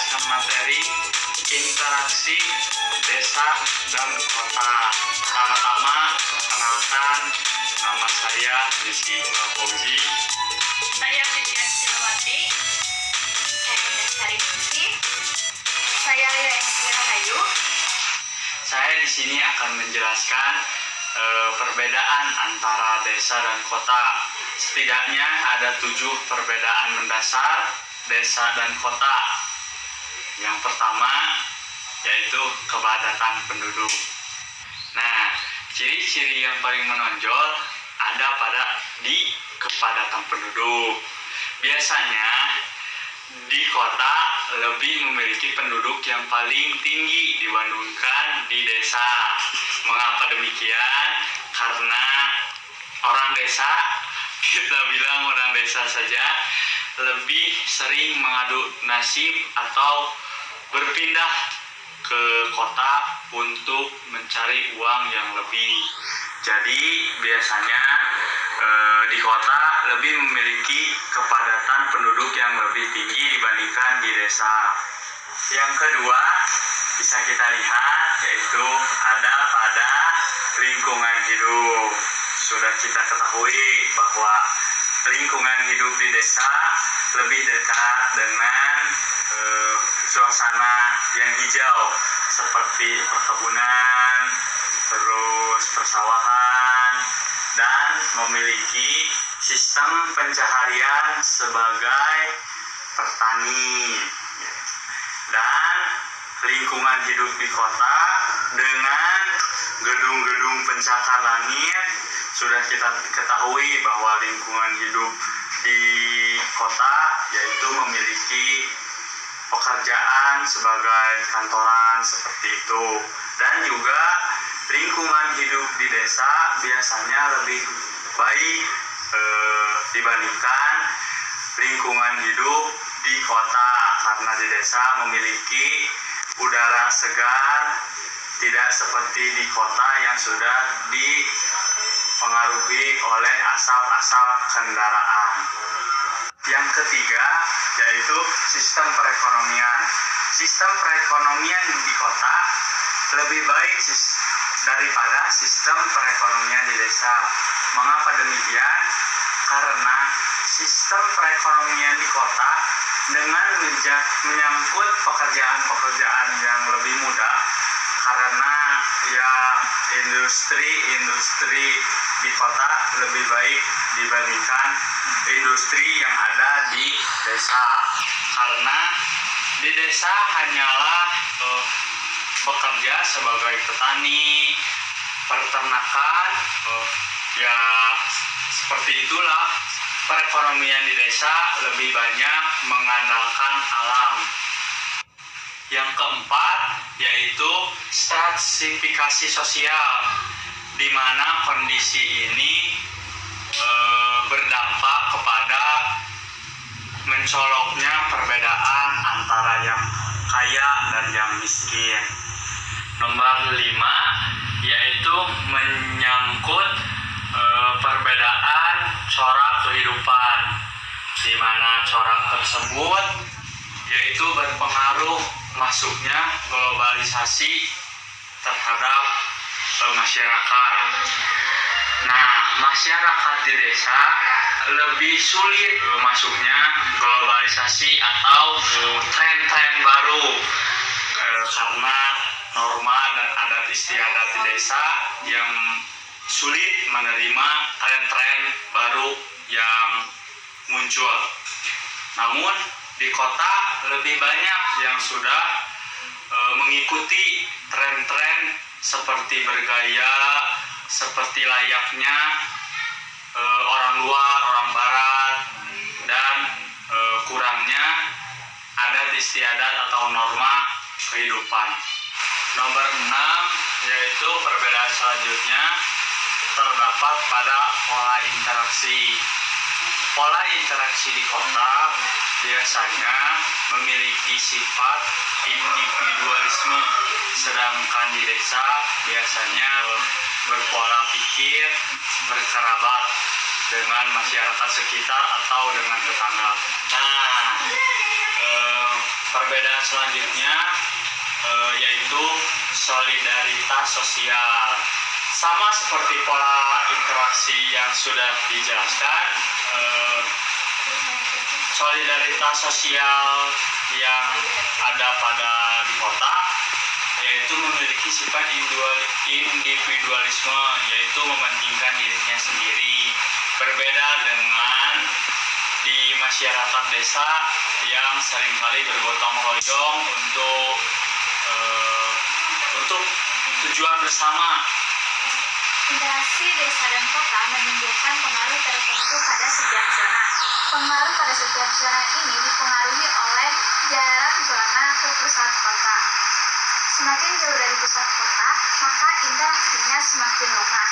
menjelaskan materi interaksi desa dan kota. Pertama-tama, perkenalkan, nama saya Rizky Fauzi. Saya Fitrian Silawati. Saya Indah Sariningsih. Saya Lila Rahayu. Saya di sini akan menjelaskan perbedaan antara desa dan kota. Setidaknya ada 7 perbedaan mendasar desa dan kota. Yang pertama yaitu kepadatan penduduk. Nah, ciri-ciri yang paling menonjol ada di kepadatan penduduk. Biasanya di kota lebih memiliki penduduk yang paling tinggi dibandingkan di desa. Mengapa demikian? Karena orang desa, kita bilang orang desa saja, lebih sering mengadu nasib atau berpindah ke kota untuk mencari uang yang lebih. Jadi biasanya di kota lebih memiliki kepadatan penduduk yang lebih tinggi dibandingkan di desa. Yang kedua bisa kita lihat yaitu ada pada lingkungan hidup. Sudah kita ketahui bahwa lingkungan hidup di desa lebih dekat dengan suasana yang hijau seperti perkebunan, terus persawahan, dan memiliki sistem pencaharian sebagai petani. Dan lingkungan hidup di kota dengan gedung-gedung pencakar langit, sudah kita ketahui bahwa lingkungan hidup di kota yaitu memiliki pekerjaan sebagai kantoran seperti itu. Dan juga lingkungan hidup di desa biasanya lebih baik dibandingkan lingkungan hidup di kota, karena di desa memiliki udara segar, tidak seperti di kota yang sudah dipengaruhi oleh asap-asap kendaraan. Yang ketiga yaitu sistem perekonomian. Sistem perekonomian di kota lebih baik daripada sistem perekonomian di desa. Mengapa demikian? Karena sistem perekonomian di kota dengan menyangkut pekerjaan-pekerjaan yang lebih mudah, karena ya industri di kota lebih baik dibandingkan industri yang ada di desa. Karena di desa hanyalah bekerja sebagai petani, peternakan, ya seperti itulah. Perekonomian di desa lebih banyak mengandalkan alam. Yang keempat yaitu stratifikasi sosial, di mana kondisi ini berdampak kepada mencoloknya perbedaan antara yang kaya dan yang miskin. Nomor 5 yaitu menyangkut perbedaan corak kehidupan, di mana corak tersebut yaitu berpengaruh masuknya globalisasi terhadap masyarakat. Nah, masyarakat di desa lebih sulit masuknya globalisasi atau tren-tren baru karena norma dan adat istiadat di desa yang sulit menerima tren-tren baru yang muncul. Namun di kota lebih banyak yang sudah mengikuti tren-tren seperti bergaya seperti layaknya orang luar, orang barat, dan kurangnya adat istiadat atau norma kehidupan. Nomor 6 yaitu perbedaan selanjutnya terdapat pada pola interaksi. Pola interaksi di kota biasanya memiliki sifat individualisme, sedangkan di desa biasanya berpola pikir berkerabat dengan masyarakat sekitar atau dengan tetangga. Nah, Perbedaan selanjutnya yaitu solidaritas sosial. Sama seperti pola interaksi yang sudah dijelaskan, solidaritas sosial yang ada pada di kota yaitu memiliki sifat individualisme, yaitu mementingkan dirinya sendiri. Berbeda dengan di masyarakat desa yang seringkali bergotong royong untuk tujuan bersama. Interaksi desa dan kota menimbulkan pengaruh tertentu pada setiap zona. Pengaruh pada setiap zona ini dipengaruhi oleh jarak zona ke pusat kota. Semakin jauh dari pusat kota, maka interaksinya semakin lemah.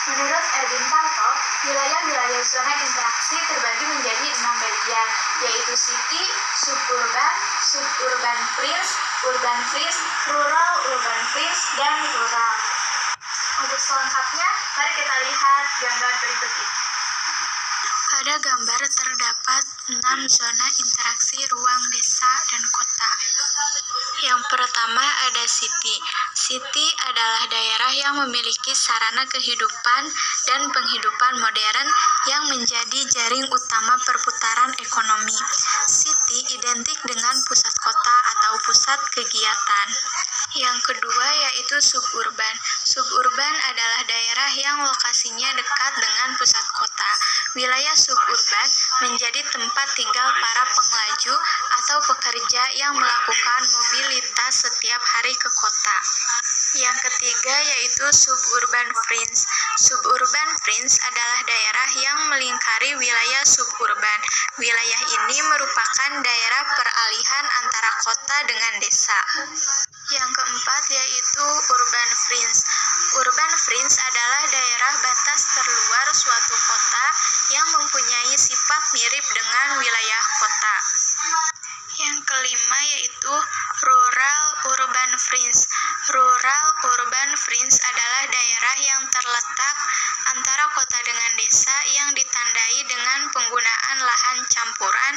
Menurut Erwin Parto, wilayah-wilayah zona interaksi terbagi menjadi 6 bagian, yaitu city, suburban fringe, urban fringe, rural, urban fringe, dan rural. Untuk selengkapnya, mari kita lihat gambar berikut ini. Pada gambar terdapat 6 zona interaksi ruang desa dan kota. Yang pertama ada city. City adalah daerah yang memiliki sarana kehidupan dan penghidupan modern yang menjadi jaring utama perputaran ekonomi. City identik dengan pusat kota atau pusat kegiatan. Yang kedua yaitu suburban. Suburban adalah daerah yang lokasinya dekat dengan pusat kota. Wilayah suburban menjadi tempat tinggal para pengelaju atau pekerja yang melakukan mobilitas setiap hari ke kota. Yang ketiga yaitu suburban fringe. Suburban fringe adalah daerah yang melingkari wilayah suburban. Wilayah ini merupakan daerah peralihan antara kota dengan desa. Yang keempat yaitu urban fringe. Urban fringe adalah daerah batas terluar suatu kota yang mempunyai sifat mirip dengan wilayah kota. Yang kelima yaitu rural urban fringe. Rural urban fringe adalah daerah yang terletak antara kota dengan desa yang ditandai dengan penggunaan lahan campuran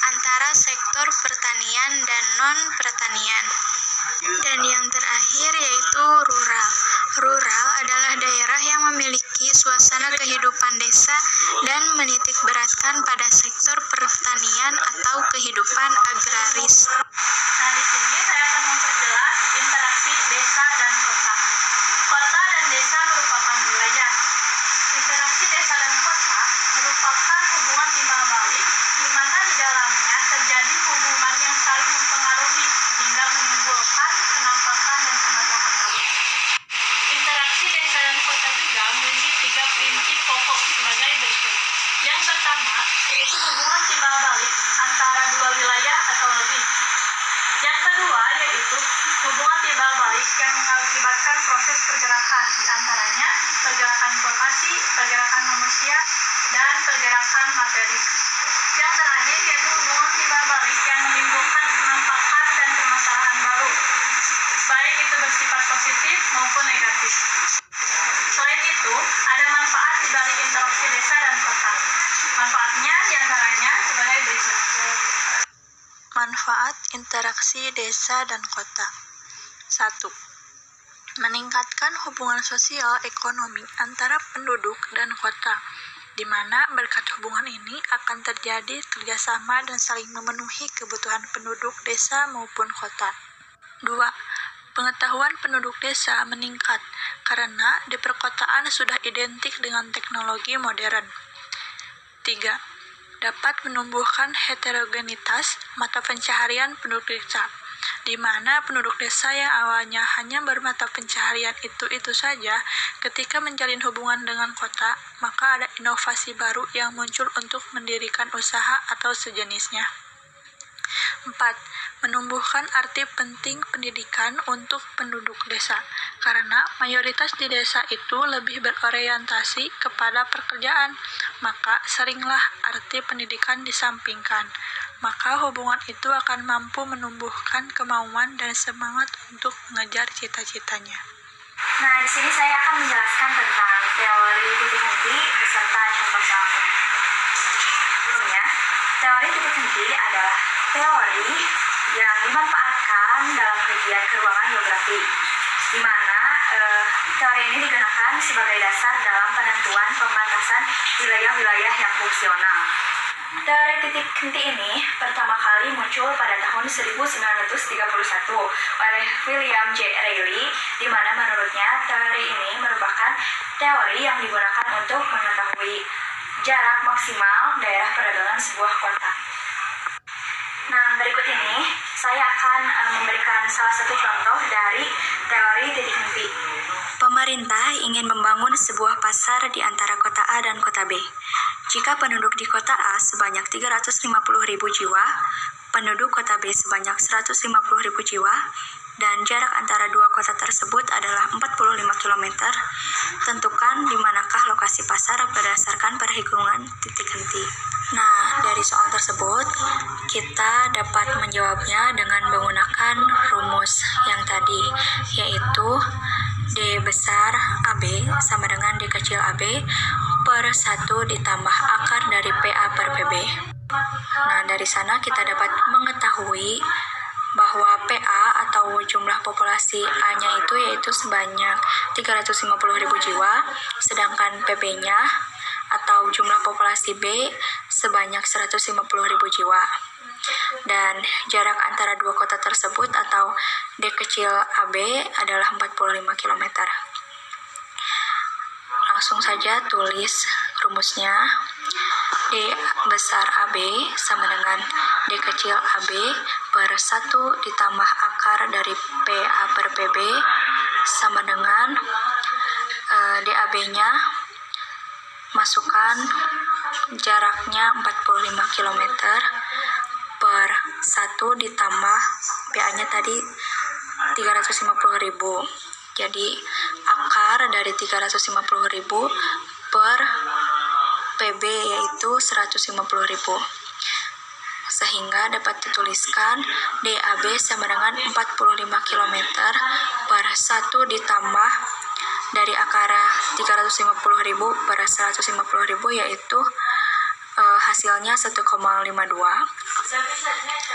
antara sektor pertanian dan non-pertanian. Dan yang terakhir yaitu rural. Rural adalah daerah yang memiliki suasana kehidupan desa dan menitik beratkan pada sektor pertanian atau kehidupan agraris. Nah, di sini saya akan memperjelas interaksi desa dan kota. Kota dan desa merupakan wilayah. Interaksi desa dan kota merupakan hubungan timbal balik di mana di dalamnya terjadi hubungan yang saling mempengaruhi sehingga menimbulkan penampakan dan pengetahuan baru. Interaksi desa dan kota juga memiliki 3 prinsip pokok sebagai berikut. Yang pertama yaitu hubungan timbal balik antara dua wilayah atau lebih. Yang kedua yaitu hubungan timbal balik yang mengakibatkan proses pergerakan, di antaranya pergerakan informasi, pergerakan manusia, dan pergerakan materi. Yang terakhir yaitu hubungan timbal balik yang menimbulkan penampakan dan permasalahan baru, baik itu bersifat positif maupun negatif. Selain itu, ada manfaat di balik interaksi desa dan kota. Manfaatnya diantaranya sebagai berikut. Manfaat interaksi desa dan kota. 1. Meningkatkan hubungan sosial ekonomi antara penduduk dan kota, di mana berkat hubungan ini akan terjadi kerjasama dan saling memenuhi kebutuhan penduduk desa maupun kota. 2. Pengetahuan penduduk desa meningkat karena di perkotaan sudah identik dengan teknologi modern. 3. Dapat menumbuhkan heterogenitas mata pencaharian penduduk desa, di mana penduduk desa yang awalnya hanya bermata pencaharian itu saja, ketika menjalin hubungan dengan kota, maka ada inovasi baru yang muncul untuk mendirikan usaha atau sejenisnya. 4. Menumbuhkan arti penting pendidikan untuk penduduk desa, karena mayoritas di desa itu lebih berorientasi kepada pekerjaan, maka seringlah arti pendidikan disampingkan. Maka hubungan itu akan mampu menumbuhkan kemauan dan semangat untuk mengejar cita-citanya. Nah, di sini saya akan menjelaskan tentang teori titik henti beserta contoh soalnya. Sebelumnya, teori titik henti adalah teori yang dimanfaatkan dalam kajian keruangan geografi, di mana teori ini digunakan sebagai dasar dalam penentuan pembatasan wilayah-wilayah yang fungsional. Teori titik henti ini pertama kali muncul pada tahun 1931 oleh William J. Reilly, di mana menurutnya teori ini merupakan teori yang digunakan untuk mengetahui jarak maksimal daerah perdagangan sebuah kota. Nah, berikut ini saya akan memberikan salah satu contoh dari teori titik henti. Pemerintah ingin membangun sebuah pasar di antara kota A dan kota B. Jika penduduk di kota A sebanyak 350.000 jiwa, penduduk kota B sebanyak 150.000 jiwa, dan jarak antara dua kota tersebut adalah 45 km, tentukan di manakah lokasi pasar berdasarkan perhitungan titik henti. Nah, dari soal tersebut, kita dapat menjawabnya dengan menggunakan rumus yang tadi, yaitu D besar AB sama dengan D kecil AB per 1 ditambah akar dari PA per PB. Nah, dari sana kita dapat mengetahui bahwa PA atau jumlah populasi A-nya itu yaitu sebanyak 350.000 jiwa, sedangkan PB-nya atau jumlah populasi B sebanyak 150.000 jiwa. Dan jarak antara dua kota tersebut atau D kecil AB adalah 45 km. Langsung saja tulis rumusnya. D besar AB sama dengan D kecil AB per 1 ditambah akar dari PA per PB sama dengan DAB-nya masukkan jaraknya 45 km per 1 ditambah PA-nya tadi 350.000. Jadi akar dari 350.000 per PB yaitu 150.000. Sehingga dapat dituliskan DAB sama dengan 45 km per 1 ditambah dari akar 350.000 per 150.000 yaitu hasilnya 1,52.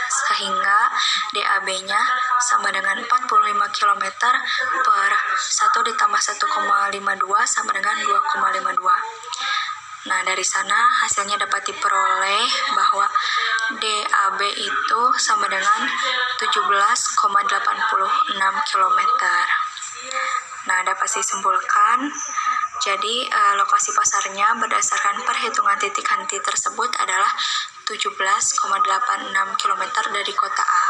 Sehingga DAB-nya sama dengan 45 km per 1 ditambah 1,52 sama dengan 2,52. Nah, dari sana hasilnya dapat diperoleh bahwa DAB itu sama dengan 17,86 km. Nah, dapat disimpulkan, jadi lokasi pasarnya berdasarkan perhitungan titik henti tersebut adalah 17,86 km dari kota A.